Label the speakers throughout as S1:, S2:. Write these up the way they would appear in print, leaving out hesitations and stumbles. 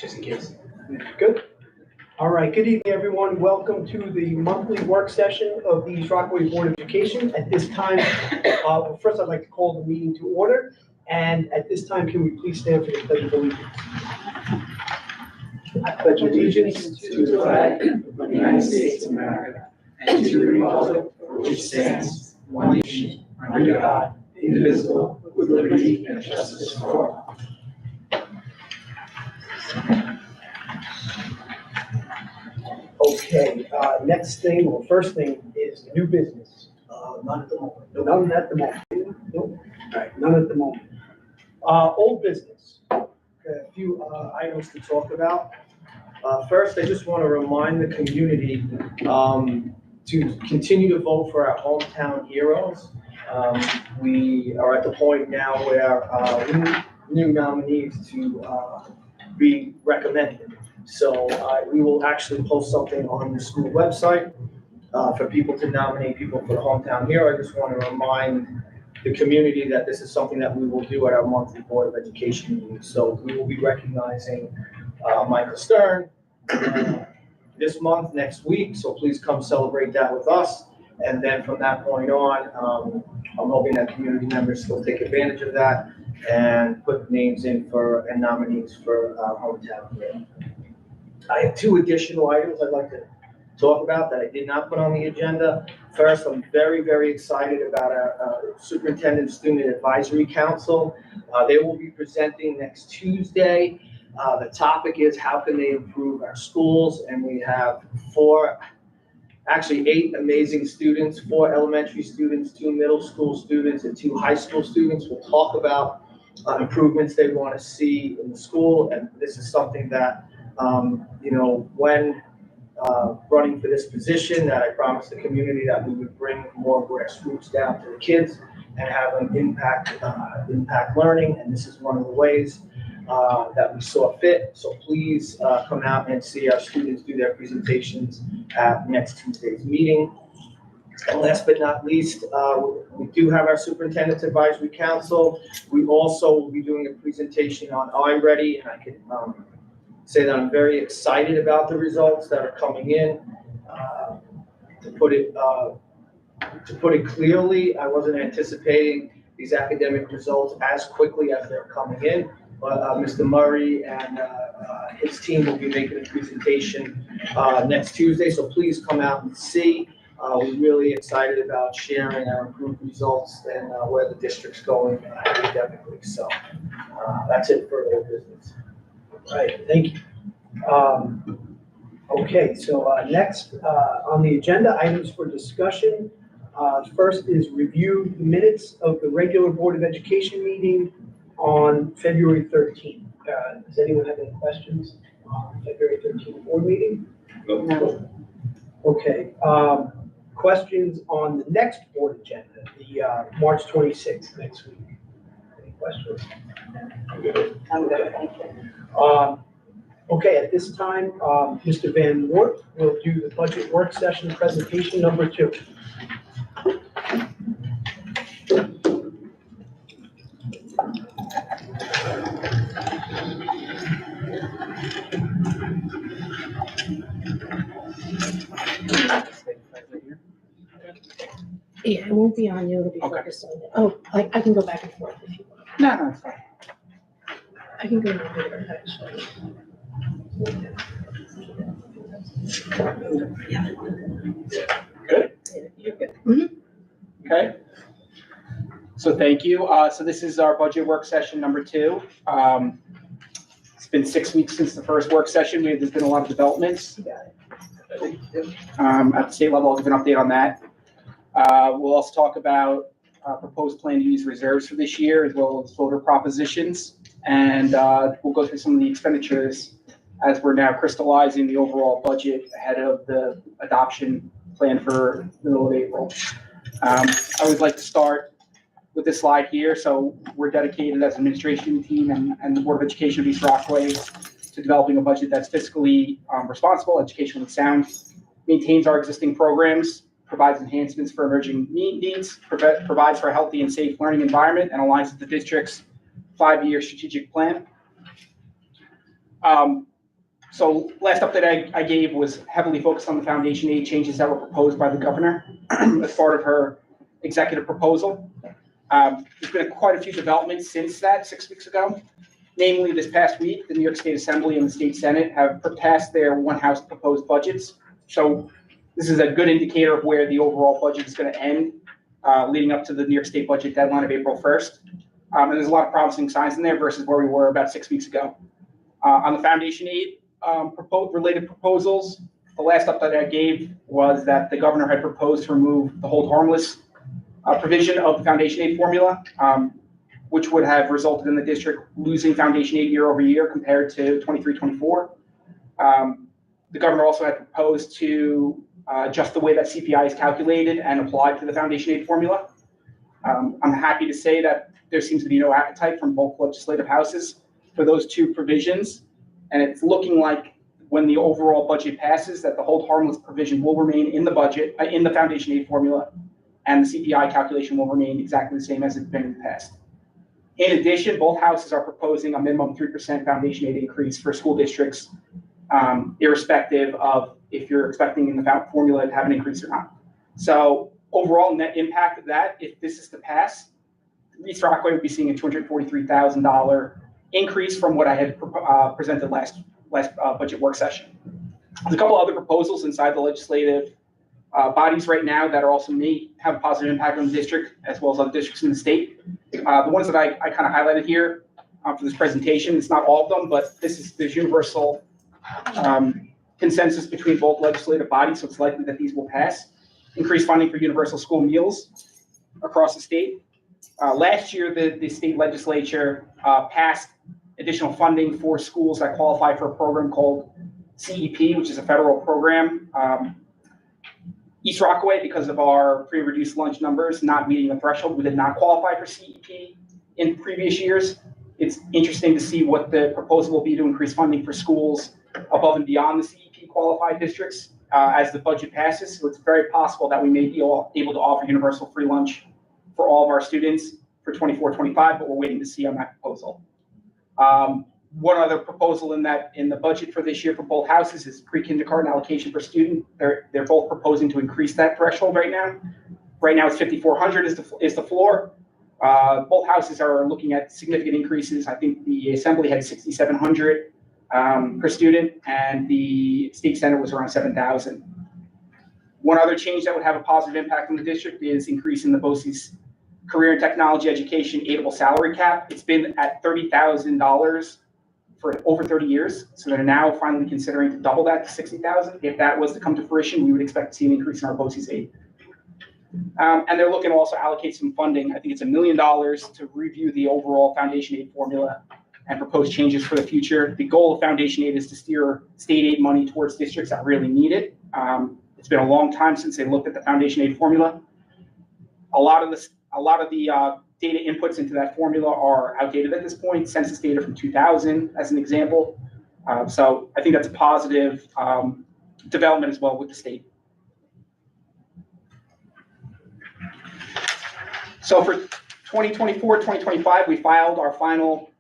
S1: just in case. Good. All right, good evening, everyone. Welcome to the monthly work session of the East Rockaway Board of Education. At this time, first I'd like to call the meeting to order. And at this time, can we please stand for the Pledge of Allegiance? I pledge allegiance to the flag of the United States of America and to the republic for which stands one nation under God, indivisible, with liberty and justice for all. Okay, first thing is new business. None at the moment. None at the moment. Nope. All right, none at the moment. Old business. A few items to talk about. First, I just want to remind the community to continue to vote for our hometown heroes. We are at the point now where new nominees to be recommended. So we will actually post something on the school website for people to nominate people for the hometown hero. I just want to remind the community that this is something that we will do at our monthly Board of Education meeting. So we will be recognizing Michael Stern this month, next week. So please come celebrate that with us. And then from that point on, I'm hoping that community members will take advantage of that and put names in for and nominees for hometown hero. I have two additional items I'd like to talk about that I did not put on the agenda. First, I'm very, very excited about our Superintendent Student Advisory Council. They will be presenting next Tuesday. The topic is how can they improve our schools? And we have eight amazing students, 4 elementary students, 2 middle school students, and 2 high school students. We'll talk about improvements they want to see in the school. And this is something that, when running for this position, that I promised the community that we would bring more grassroots down to the kids and have them impact learning. And this is one of the ways that we saw fit. So please come out and see our students do their presentations at next Tuesday's meeting. And last but not least, we do have our Superintendent's Advisory Council. We also will be doing a presentation on iReady, and I can say that I'm very excited about the results that are coming in. To put it clearly, I wasn't anticipating these academic results as quickly as they're coming in. But Mr. Murray and his team will be making a presentation next Tuesday, so please come out and see. We're really excited about sharing our improved results and where the district's going academically. So that's it for old business. All right, thank you. Okay, so next on the agenda, items for discussion. First is review minutes of the regular Board of Education meeting on February 13th. Does anyone have any questions on February 13th board meeting? No. Okay. Questions on the next board agenda, the March 26th next week? Any questions? I'm good. Thank you. Okay, at this time, Mr. Van Wart will do the budget work session presentation number 2.
S2: Yeah, it won't be on you, it'll be focused on it. Oh, I can go back and forth if you want.
S3: No, it's fine.
S2: I can go over actually.
S3: Good? You're good. Mm-hmm. Okay. So thank you. So this is our budget work session number 2. It's been 6 weeks since the first work session. There's been a lot of developments. At the state level, I'll give an update on that. We'll also talk about proposed plan to use reserves for this year, as well as voter propositions. And we'll go through some of the expenditures as we're now crystallizing the overall budget ahead of the adoption plan for the middle of April. I always like to start with this slide here. So we're dedicated as an administration team and the Board of Education of East Rockaway to developing a budget that's fiscally responsible, educationally sound, maintains our existing programs, provides enhancements for emerging needs, provides for a healthy and safe learning environment, and aligns with the district's 5-year strategic plan. So last update I gave was heavily focused on the foundation aid changes that were proposed by the governor as part of her executive proposal. There's been quite a few developments since that 6 weeks ago. Namely, this past week, the New York State Assembly and the State Senate have passed their one-house proposed budgets. So this is a good indicator of where the overall budget is going to end, leading up to the New York State budget deadline of April 1st. And there's a lot of promising signs in there versus where we were about 6 weeks ago. On the foundation aid related proposals, the last update I gave was that the governor had proposed to remove the hold harmless provision of the foundation aid formula, which would have resulted in the district losing foundation aid year over year compared to 23-24. The governor also had proposed to adjust the way that CPI is calculated and applied to the foundation aid formula. I'm happy to say that there seems to be no appetite from both legislative houses for those two provisions. And it's looking like when the overall budget passes that the hold harmless provision will remain in the budget, in the foundation aid formula, and the CPI calculation will remain exactly the same as it's been in the past. In addition, both houses are proposing a minimum 3% foundation aid increase for school districts, irrespective of if you're expecting in the formula to have an increase or not. So overall net impact of that, if this is to pass, East Rockaway would be seeing a $243,000 increase from what I had presented last budget work session. There's a couple other proposals inside the legislative bodies right now that are also may have a positive impact on the district as well as other districts in the state. The ones that I kind of highlighted here for this presentation, it's not all of them, but there's universal consensus between both legislative bodies, so it's likely that these will pass. Increased funding for universal school meals across the state. Last year, the state legislature passed additional funding for schools that qualify for a program called CEP, which is a federal program. East Rockaway, because of our pre-reduced lunch numbers not meeting the threshold, we did not qualify for CEP in previous years. It's interesting to see what the proposal will be to increase funding for schools above and beyond the CEP qualified districts as the budget passes. So it's very possible that we may be able to offer universal free lunch for all of our students for 24-25, but we're waiting to see on that proposal. One other proposal in the budget for this year for both houses is pre-kindergarten allocation per student. They're both proposing to increase that threshold right now. Right now it's 5,400 is the floor. Both houses are looking at significant increases. I think the Assembly had 6,700 per student, and the State Senate was around 7,000. One other change that would have a positive impact on the district is increasing the BOCES career and technology education aidable salary cap. It's been at $30,000 for over 30 years. So they're now finally considering to double that to 60,000. If that was to come to fruition, we would expect to see an increase in our BOCES aid. And they're looking to also allocate some funding. I think it's $1 million to review the overall foundation aid formula and propose changes for the future. The goal of foundation aid is to steer state aid money towards districts that really need it. It's been a long time since they looked at the foundation aid formula. A lot of the data inputs into that formula are outdated at this point. Census data from 2000, as an example. So I think that's a positive development as well with the state. So for 2024-2025, we filed our final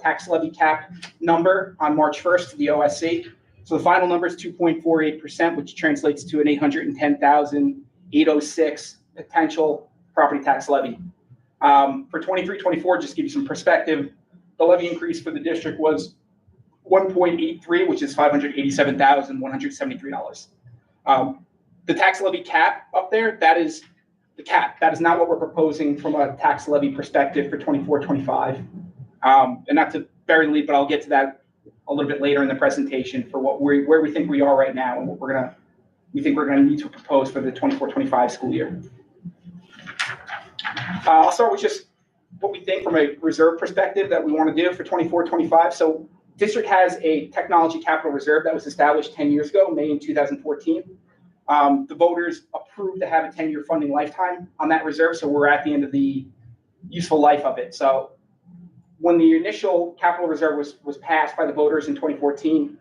S3: tax levy cap number on March 1st to the OSC. So the final number is 2.48%, which translates to an $810,806 potential property tax levy. For 23-24, just to give you some perspective, the levy increase for the district was 1.83, which is $587,173. The tax levy cap up there, that is the cap. That is not what we're proposing from a tax levy perspective for 24-25. And not to bury the lead, but I'll get to that a little bit later in the presentation for where we think we are right now and what we think we're gonna need to propose for the 24-25 school year. I'll start with just what we think from a reserve perspective that we want to do for 24-25. So district has a technology capital reserve that was established 10 years ago, May in 2014. The voters approved to have a 10-year funding lifetime on that reserve, so we're at the end of the useful life of it. So when the initial capital reserve was passed by the voters in 2014,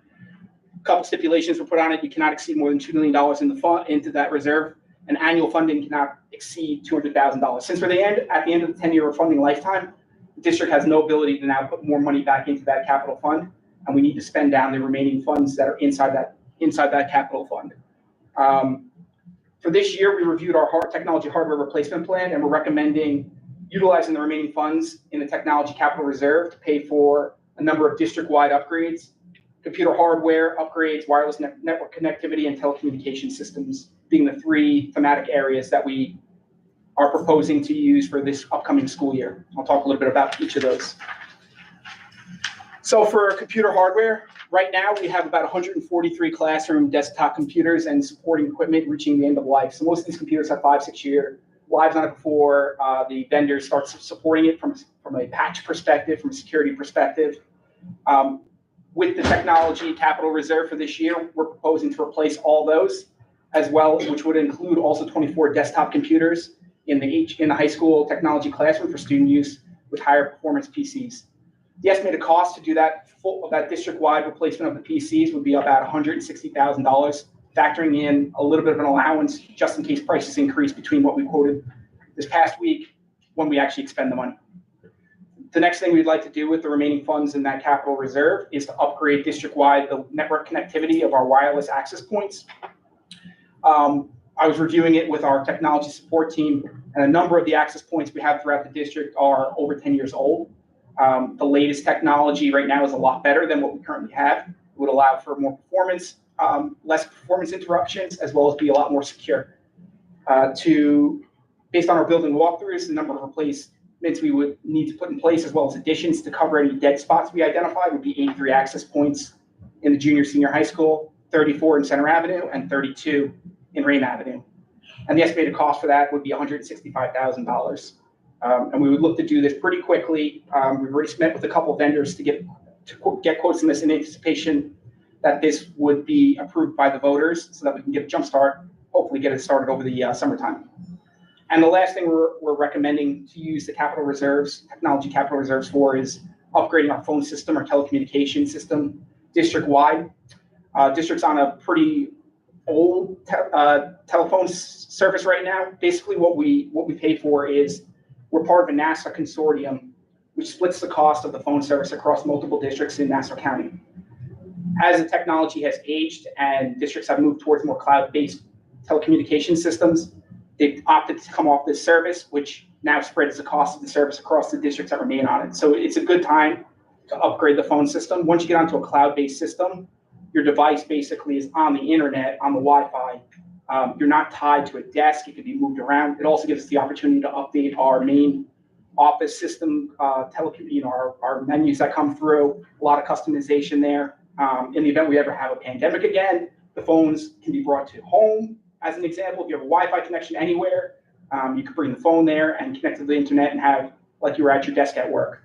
S3: a couple stipulations were put on it. You cannot exceed more than $2 million into that reserve, and annual funding cannot exceed $200,000. Since we're at the end of the 10-year funding lifetime, the district has no ability to now put more money back into that capital fund. and we need to spend down the remaining funds that are inside that capital fund. For this year, we reviewed our technology hardware replacement plan, and we're recommending utilizing the remaining funds in the technology capital reserve to pay for a number of district-wide upgrades, computer hardware upgrades, wireless network connectivity, and telecommunication systems being the three thematic areas that we are proposing to use for this upcoming school year. I'll talk a little bit about each of those. So for computer hardware, right now we have about 143 classroom desktop computers and supporting equipment reaching the end of life. So most of these computers have 5-6 year lives on it before the vendor starts supporting it from a patch perspective, from a security perspective. With the technology capital reserve for this year, we're proposing to replace all those as well, which would include also 24 desktop computers in the high school technology classroom for student use with higher performance PCs. The estimated cost to do that district-wide replacement of the PCs would be about $160,000, factoring in a little bit of an allowance just in case prices increase between what we quoted this past week when we actually expend the money. The next thing we'd like to do with the remaining funds in that capital reserve is to upgrade district-wide the network connectivity of our wireless access points. I was reviewing it with our technology support team, and a number of the access points we have throughout the district are over 10 years old. The latest technology right now is a lot better than what we currently have. It would allow for more performance, less performance interruptions, as well as be a lot more secure. Based on our building walkthroughs, the number of replacements we would need to put in place, as well as additions to cover any dead spots we identified, would be 83 access points in the junior, senior high school, 34 in Center Avenue, and 32 in Rame Avenue. And the estimated cost for that would be $165,000. And we would look to do this pretty quickly. We've already met with a couple of vendors to get quotes on this in anticipation that this would be approved by the voters so that we can get a jump start, hopefully get it started over the summertime. And the last thing we're recommending to use the capital reserves, technology capital reserves for is upgrading our phone system or telecommunication system district-wide. District's on a pretty old telephone service right now. Basically what we pay for is we're part of a NASA consortium, which splits the cost of the phone service across multiple districts in Nassau County. As the technology has aged and districts have moved towards more cloud-based telecommunication systems, they've opted to come off this service, which now spreads the cost of the service across the districts that remain on it. So it's a good time to upgrade the phone system. Once you get onto a cloud-based system, your device basically is on the internet, on the Wi-Fi. You're not tied to a desk. It can be moved around. It also gives us the opportunity to update our main office system, our menus that come through, a lot of customization there. In the event we ever have a pandemic again, the phones can be brought to home. As an example, if you have a Wi-Fi connection anywhere, you can bring the phone there and connect to the internet and have like you were at your desk at work.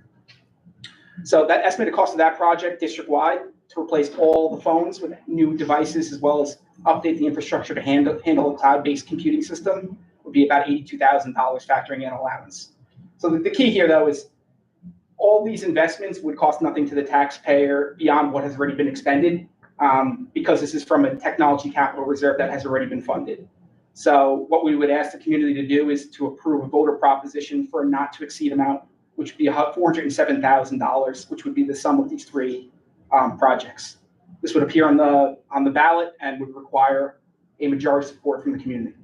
S3: So that estimated cost of that project district-wide to replace all the phones with new devices as well as update the infrastructure to handle a cloud-based computing system would be about $82,000 factoring in allowance. So the key here, though, is all these investments would cost nothing to the taxpayer beyond what has already been expended because this is from a technology capital reserve that has already been funded. So what we would ask the community to do is to approve a voter proposition for a not to exceed amount, which would be $407,000, which would be the sum of these three projects. This would appear on the ballot and would require a majority support from the community.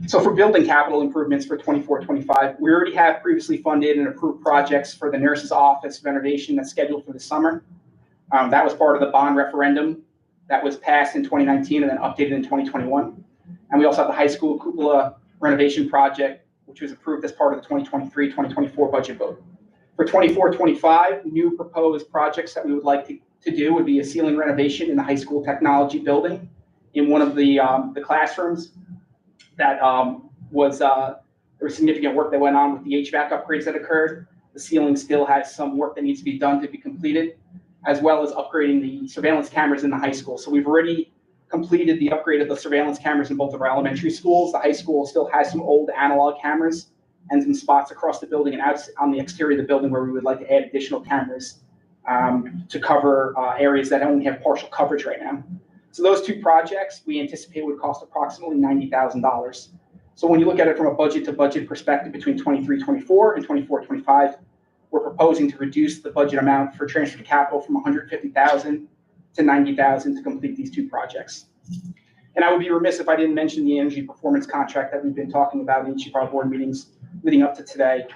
S3: So for building capital improvements for 24-25, we already have previously funded and approved projects for the nurse's office renovation that's scheduled for the summer. That was part of the bond referendum that was passed in 2019 and then updated in 2021. And we also have the high school cupola renovation project, which was approved as part of the 2023-2024 budget vote. For 24-25, new proposed projects that we would like to do would be a ceiling renovation in the high school technology building in one of the classrooms. That there was significant work that went on with the HVAC upgrades that occurred. The ceiling still has some work that needs to be done to be completed, as well as upgrading the surveillance cameras in the high school. So we've already completed the upgrade of the surveillance cameras in both of our elementary schools. The high school still has some old analog cameras and some spots across the building and out on the exterior of the building where we would like to add additional cameras to cover areas that only have partial coverage right now. So those two projects we anticipate would cost approximately $90,000. So when you look at it from a budget to budget perspective between 23-24 and 24-25, we're proposing to reduce the budget amount for transfer to capital from 150,000 to 90,000 to complete these two projects. And I would be remiss if I didn't mention the energy performance contract that we've been talking about in each of our board meetings leading up to today.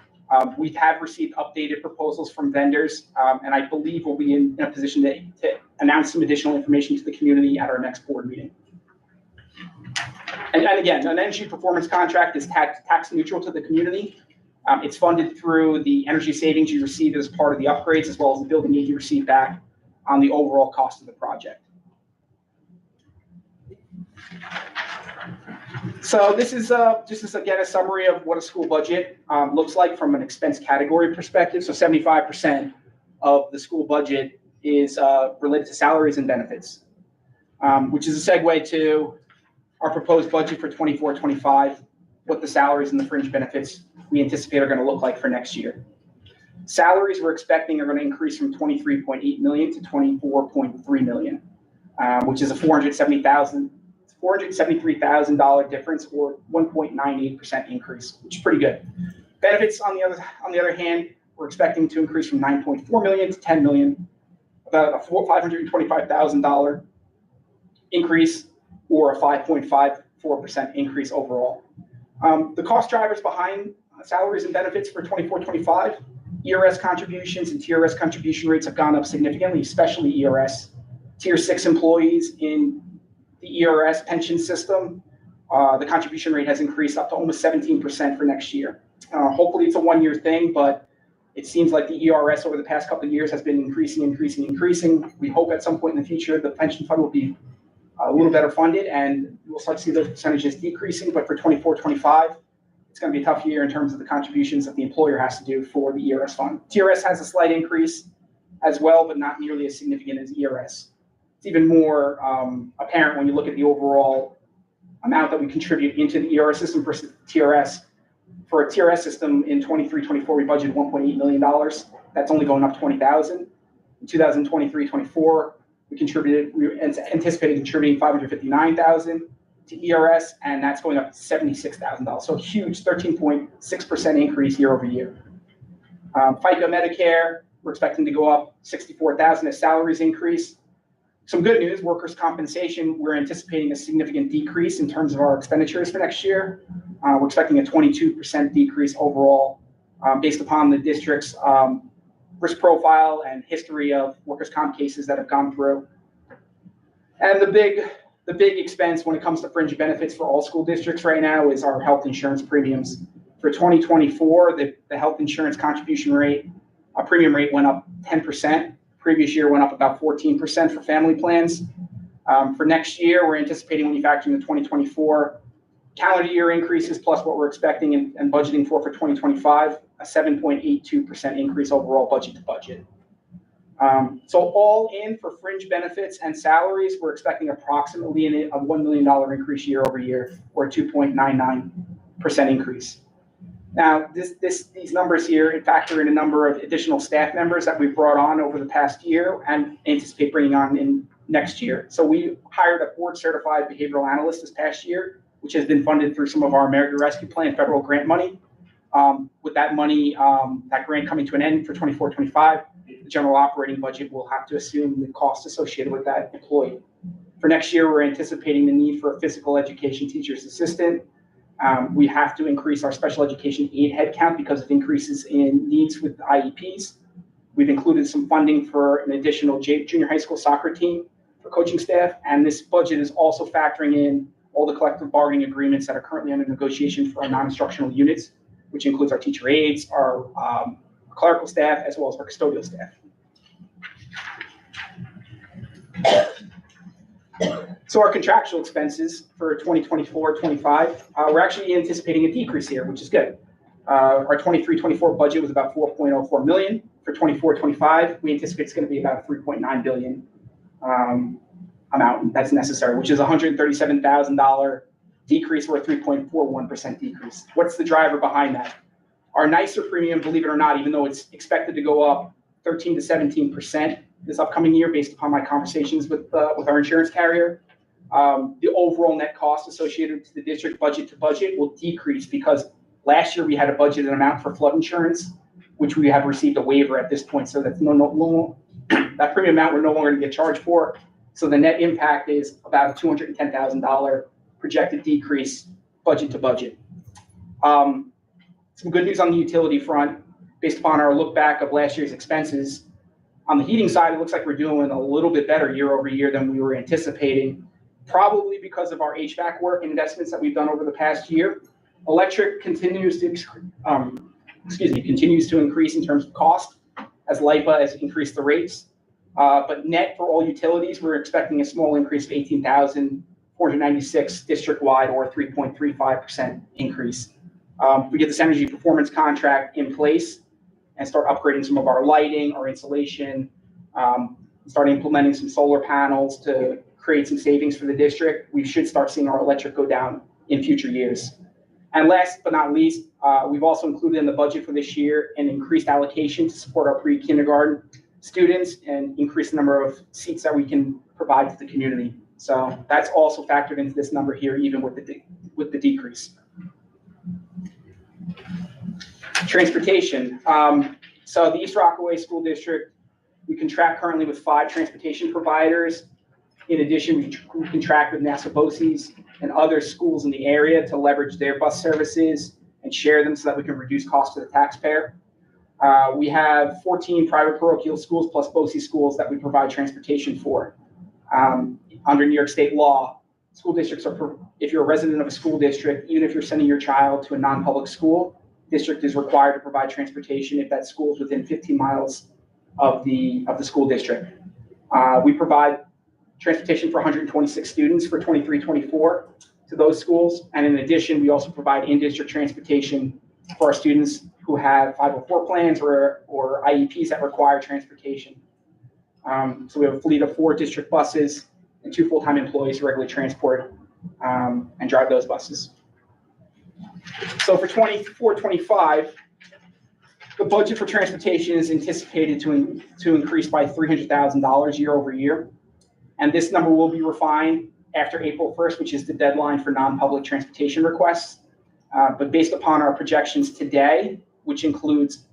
S3: We have received updated proposals from vendors, and I believe we'll be in a position to announce some additional information to the community at our next board meeting. And again, an energy performance contract is tax neutral to the community. It's funded through the energy savings you receive as part of the upgrades, as well as the building aid you receive back on the overall cost of the project. So this is again a summary of what a school budget looks like from an expense category perspective. So 75% of the school budget is related to salaries and benefits, which is a segue to our proposed budget for 24-25, what the salaries and the fringe benefits we anticipate are going to look like for next year. Salaries we're expecting are going to increase from $23.8 million to $24.3 million, which is a $473,000 difference, or 1.98% increase, which is pretty good. Benefits, on the other hand, we're expecting to increase from $9.4 million to $10 million, about a $525,000 increase, or a 5.54% increase overall. The cost drivers behind salaries and benefits for 24-25, ERS contributions and TRS contribution rates have gone up significantly, especially ERS. Tier 6 employees in the ERS pension system, the contribution rate has increased up to almost 17% for next year. Hopefully it's a one-year thing, but it seems like the ERS over the past couple of years has been increasing. We hope at some point in the future the pension fund will be a little better funded and we'll start to see those percentages decreasing. But for 24-25, it's going to be a tough year in terms of the contributions that the employer has to do for the ERS fund. TRS has a slight increase as well, but not nearly as significant as ERS. It's even more apparent when you look at the overall amount that we contribute into the ERS system versus TRS. For a TRS system in 23-24, we budgeted $1.8 million. That's only going up $20,000. In 2023-24, we anticipated contributing $559,000 to ERS, and that's going up $76,000. So a huge 13.6% increase year over year. FICA Medicare, we're expecting to go up $64,000 as salaries increase. Some good news, workers' compensation, we're anticipating a significant decrease in terms of our expenditures for next year. We're expecting a 22% decrease overall based upon the district's risk profile and history of workers' comp cases that have gone through. And the big expense when it comes to fringe benefits for all school districts right now is our health insurance premiums. For 2024, the health insurance contribution rate, premium rate went up 10%. Previous year went up about 14% for family plans. For next year, we're anticipating, when you factor in the 2024 calendar year increases plus what we're expecting and budgeting for 2025, a 7.82% increase overall budget to budget. So all in for fringe benefits and salaries, we're expecting approximately a $1 million increase year over year, or a 2.99% increase. Now, these numbers here factor in a number of additional staff members that we've brought on over the past year and anticipate bringing on in next year. So we hired a board-certified behavioral analyst this past year, which has been funded through some of our American Rescue Plan federal grant money. With that money, that grant coming to an end for 24-25, the general operating budget will have to assume the costs associated with that employee. For next year, we're anticipating the need for a physical education teacher's assistant. We have to increase our special education aid headcount because of increases in needs with IEPs. We've included some funding for an additional junior high school soccer team for coaching staff, and this budget is also factoring in all the collective bargaining agreements that are currently under negotiation for our non-instructional units, which includes our teacher aides, our clerical staff, as well as our custodial staff. So our contractual expenses for 2024-25, we're actually anticipating a decrease here, which is good. Our 23-24 budget was about $4.04 million. For 24-25, we anticipate it's going to be about a $3.9 billion amount that's necessary, which is a $137,000 decrease, or a 3.41% decrease. What's the driver behind that? Our NYSER premium, believe it or not, even though it's expected to go up 13 to 17% this upcoming year based upon my conversations with our insurance carrier, The overall net cost associated to the district budget to budget will decrease because last year we had a budgeted amount for flood insurance, which we have received a waiver at this point. So that's that premium amount we're no longer going to get charged for. So the net impact is about a $210,000 projected decrease budget to budget. Some good news on the utility front, based upon our look back of last year's expenses. On the heating side, it looks like we're doing a little bit better year over year than we were anticipating, probably because of our HVAC work and investments that we've done over the past year. Electric continues to increase in terms of cost as LIPA has increased the rates. But net for all utilities, we're expecting a small increase of 18,496 district-wide, or a 3.35% increase. We get this energy performance contract in place and start upgrading some of our lighting, our insulation, start implementing some solar panels to create some savings for the district. We should start seeing our electric go down in future years. And last but not least, we've also included in the budget for this year an increased allocation to support our pre-kindergarten students and increase the number of seats that we can provide to the community. So that's also factored into this number here, even with the decrease. Transportation. So the East Rockaway School District, we contract currently with 5 transportation providers. In addition, we contract with NASA BOCES and other schools in the area to leverage their bus services and share them so that we can reduce costs to the taxpayer. We have 14 private parochial schools plus BOCES schools that we provide transportation for. Under New York State law, school districts are, if you're a resident of a school district, even if you're sending your child to a non-public school, district is required to provide transportation if that school is within 15 miles of the school district. We provide transportation for 126 students for 23-24 to those schools. And in addition, we also provide in-district transportation for our students who have 504 plans or IEPs that require transportation. So we have a fleet of 4 district buses and 2 full-time employees who regularly transport and drive those buses. So for 24-25, the budget for transportation is anticipated to increase by $300,000 year over year. And this number will be refined after April 1st, which is the deadline for non-public transportation requests. But based upon our projections today, which includes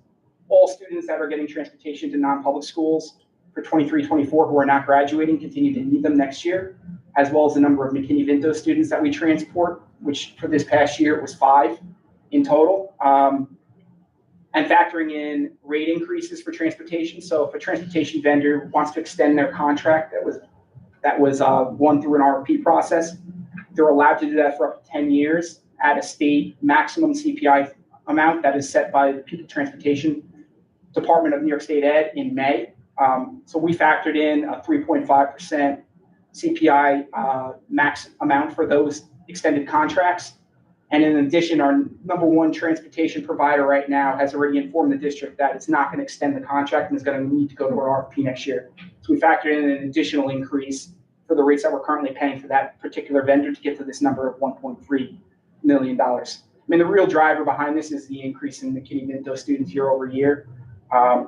S3: all students that are getting transportation to non-public schools for 23-24 who are not graduating, continue to need them next year, as well as the number of McKinney-Vento students that we transport, which for this past year was 5 in total. And factoring in rate increases for transportation. So if a transportation vendor wants to extend their contract that was won through an RFP process, they're allowed to do that for up to 10 years at a state maximum CPI amount that is set by the People Transportation Department of New York State Ed in May. So we factored in a 3.5% CPI max amount for those extended contracts. And in addition, our number 1 transportation provider right now has already informed the district that it's not going to extend the contract and is going to need to go to an RFP next year. So we factored in an additional increase for the rates that we're currently paying for that particular vendor to get to this number of $1.3 million. I mean, the real driver behind this is the increase in McKinney-Vento students year over year.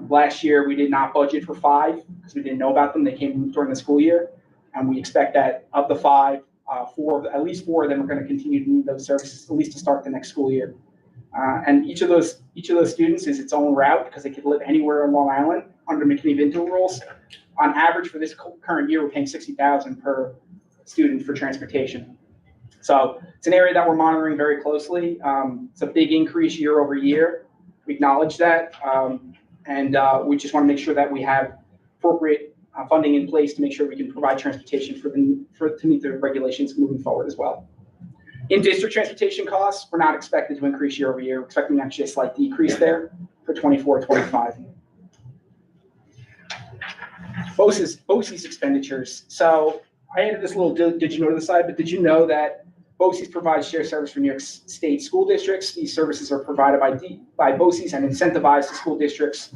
S3: Last year, we did not budget for 5 because we didn't know about them. They came during the school year. And we expect that of the 5, at least 4 of them are going to continue to need those services, at least to start the next school year. And each of those students is its own route because they could live anywhere on Long Island under McKinney-Vento rules. On average, for this current year, we're paying $60,000 per student for transportation. So it's an area that we're monitoring very closely. It's a big increase year over year. We acknowledge that. And we just want to make sure that we have appropriate funding in place to make sure we can provide transportation to meet the regulations moving forward as well. In district transportation costs, we're not expected to increase year over year. We're expecting actually a slight decrease there for 24-25. BOCES expenditures. So I added this little did you know to the side, but did you know that BOCES provides shared service for New York State school districts? These services are provided by BOCES and incentivize the school districts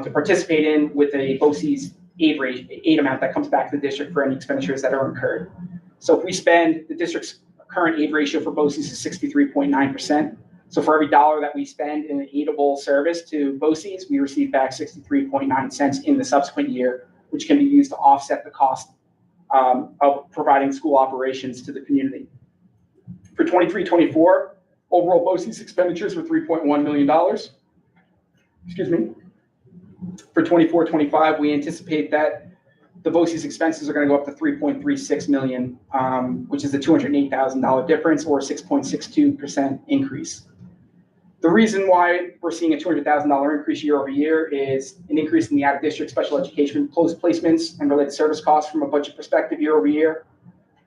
S3: to participate in with a BOCES aid amount that comes back to the district for any expenditures that are incurred. So if we spend, the district's current aid ratio for BOCES is 63.9%. So for every dollar that we spend in an aidable service to BOCES, we receive back 63.9 cents in the subsequent year, which can be used to offset the cost of providing school operations to the community. For 23-24, overall BOCES expenditures were $3.1 million. Excuse me. For 24-25, we anticipate that the BOCES expenses are going to go up to $3.36 million, which is a $208,000 difference or a 6.62% increase. The reason why we're seeing a $200,000 increase year over year is an increase in the out-of-district special education placements and related service costs from a budget perspective year over year,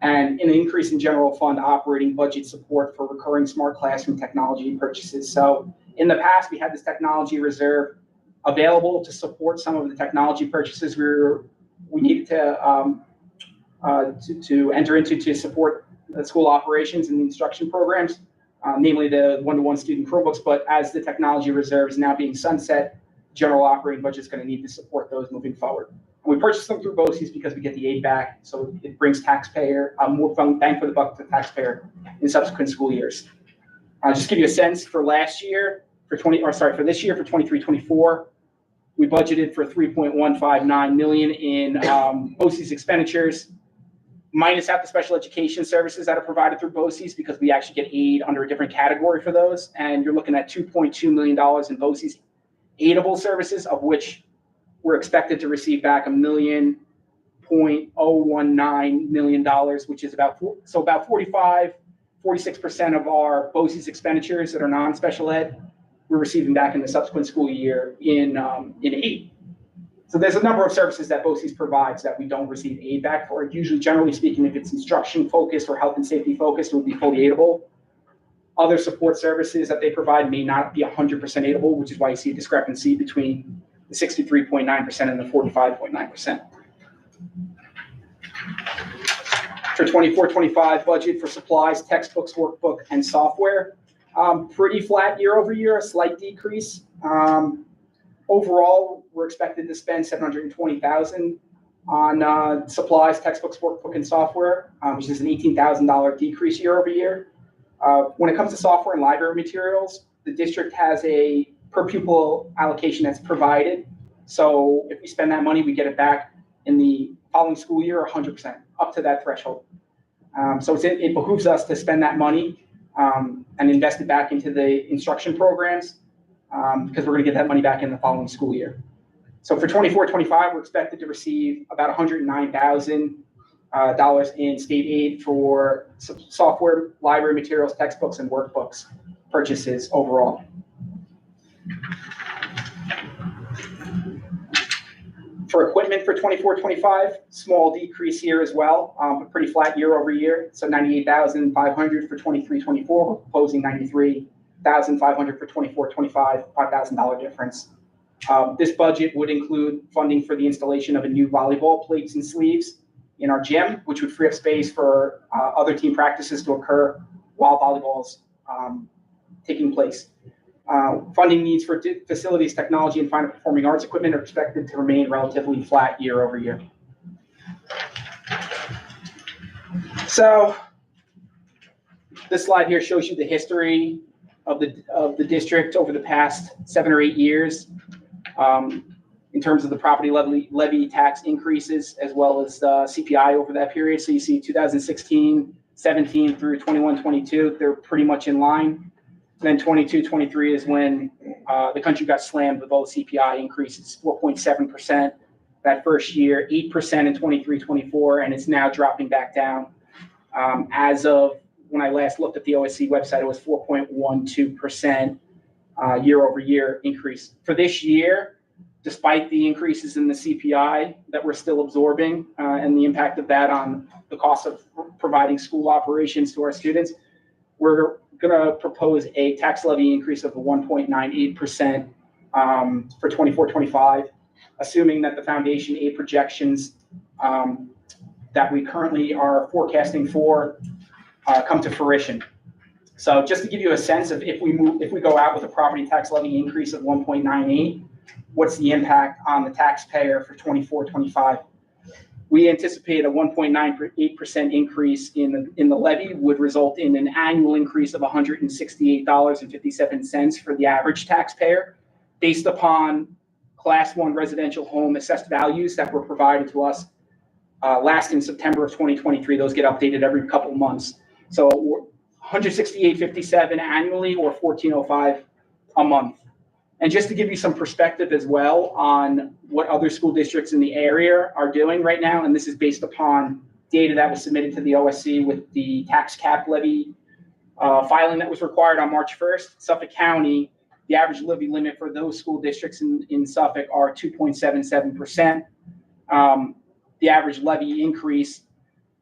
S3: and an increase in general fund operating budget support for recurring smart classroom technology purchases. So in the past, we had this technology reserve available to support some of the technology purchases we needed to enter into to support the school operations and the instruction programs, namely the one-to-one student Chromebooks. But as the technology reserve is now being sunset, general operating budget is going to need to support those moving forward. And we purchase them through BOCES because we get the aid back, so it brings taxpayer more bang for the buck to the taxpayer in subsequent school years. Just to give you a sense, for last year, for this year, for 23-24, we budgeted for $3.159 million in BOCES expenditures, minus out the special education services that are provided through BOCES because we actually get aid under a different category for those. And you're looking at $2.2 million in BOCES aidable services, of which we're expected to receive back $1.019 million, which is about 46% of our BOCES expenditures that are non-special ed, we're receiving back in the subsequent school year in aid. So there's a number of services that BOCES provides that we don't receive aid back for. Usually, generally speaking, if it's instruction focused or health and safety focused, it would be fully aidable. Other support services that they provide may not be 100% aidable, which is why you see a discrepancy between the 63.9% and the 45.9%. For 24-25 budget for supplies, textbooks, workbook, and software, pretty flat year over year, a slight decrease. Overall, we're expected to spend $720,000 on supplies, textbooks, workbook, and software, which is an $18,000 decrease year over year. When it comes to software and library materials, the district has a per pupil allocation that's provided. So if we spend that money, we get it back in the following school year 100%, up to that threshold. So it behooves us to spend that money and invest it back into the instruction programs because we're going to get that money back in the following school year. So for 24-25, we're expected to receive about $109,000 in state aid for software, library materials, textbooks, and workbooks purchases overall. For equipment for 24-25, small decrease here as well, but pretty flat year over year. So $98,500 for 23-24. We're proposing $93,500 for 24-25, $5,000 difference. This budget would include funding for the installation of a new volleyball plates and sleeves in our gym, which would free up space for other team practices to occur while volleyball's taking place. Funding needs for facilities, technology, and fine performing arts equipment are expected to remain relatively flat year over year. So this slide here shows you the history of the district over the past 7 or 8 years in terms of the property levy tax increases as well as CPI over that period. So you see 2016, 17 through 21, 22, they're pretty much in line. Then 22, 23 is when the country got slammed with all the CPI increases, 4.7% that first year, 8% in 23, 24, and it's now dropping back down. As of when I last looked at the OSC website, it was 4.12% year over year increase. For this year, despite the increases in the CPI that we're still absorbing and the impact of that on the cost of providing school operations to our students, we're going to propose a tax levy increase of 1.98% for 24-25, assuming that the foundation aid projections that we currently are forecasting for come to fruition. So just to give you a sense of if we go out with a property tax levy increase of 1.98, what's the impact on the taxpayer for 24-25? We anticipate a 1.98% increase in the levy would result in an annual increase of $168.57 for the average taxpayer, based upon Class 1 residential home assessed values that were provided to us last in September of 2023. Those get updated every couple months. So 168.57 annually or 1405 a month. And just to give you some perspective as well on what other school districts in the area are doing right now, and this is based upon data that was submitted to the OSC with the tax cap levy filing that was required on March 1st. Suffolk County, the average levy limit for those school districts in Suffolk are 2.77%. The average levy increase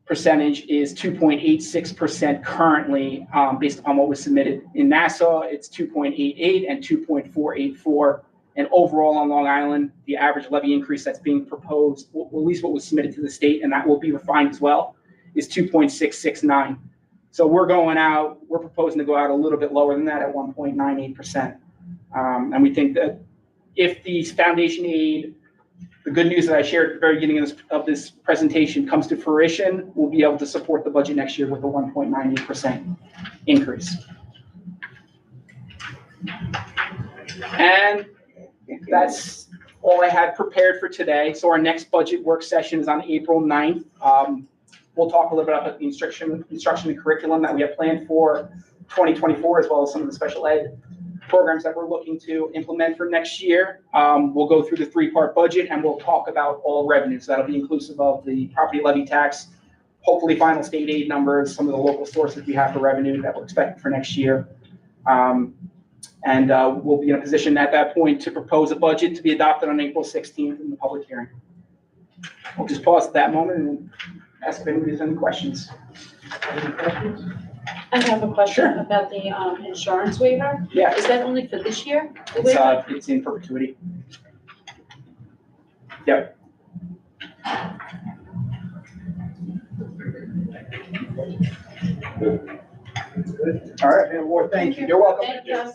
S3: percentage is 2.86% currently, based upon what was submitted. In Nassau, it's 2.88 and 2.484. And overall on Long Island, the average levy increase that's being proposed, or at least what was submitted to the state, and that will be refined as well, is 2.669. So we're proposing to go out a little bit lower than that at 1.98%. And we think that if the foundation aid, the good news that I shared at the very beginning of this presentation comes to fruition, we'll be able to support the budget next year with a 1.98% increase. And that's all I had prepared for today. So our next budget work session is on April 9th. We'll talk a little bit about the instruction and curriculum that we have planned for 2024, as well as some of the special ed programs that we're looking to implement for next year. We'll go through the 3-part budget and we'll talk about all revenues. That'll be inclusive of the property levy tax, hopefully final state aid numbers, some of the local sources we have for revenue that we're expecting for next year. And we'll be in a position at that point to propose a budget to be adopted on April 16th in the public hearing. We'll just pause at that moment and ask if anybody has any questions.
S1: Any questions?
S4: I have a question
S3: Sure.
S4: about the insurance waiver.
S3: Yeah.
S4: Is that only for this year? The waiver?
S3: It's in perpetuity. Yep. All right, Madam Ward, thank you. You're welcome.
S4: Thank you.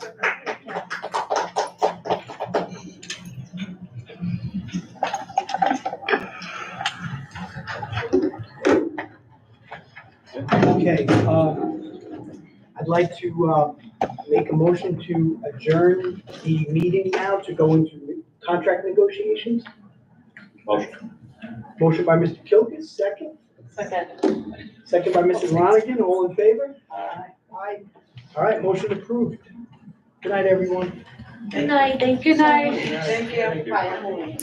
S1: Okay, I'd like to make a motion to adjourn the meeting now to go into contract negotiations.
S5: Motion.
S1: Motion by Mr. Kilkus, second.
S4: Second.
S1: Second by Mrs. Ronigan, all in favor? Aye. All right, motion approved. Good night, everyone.
S4: Good night. Thank you. Good night.
S1: Thank you.
S4: Bye.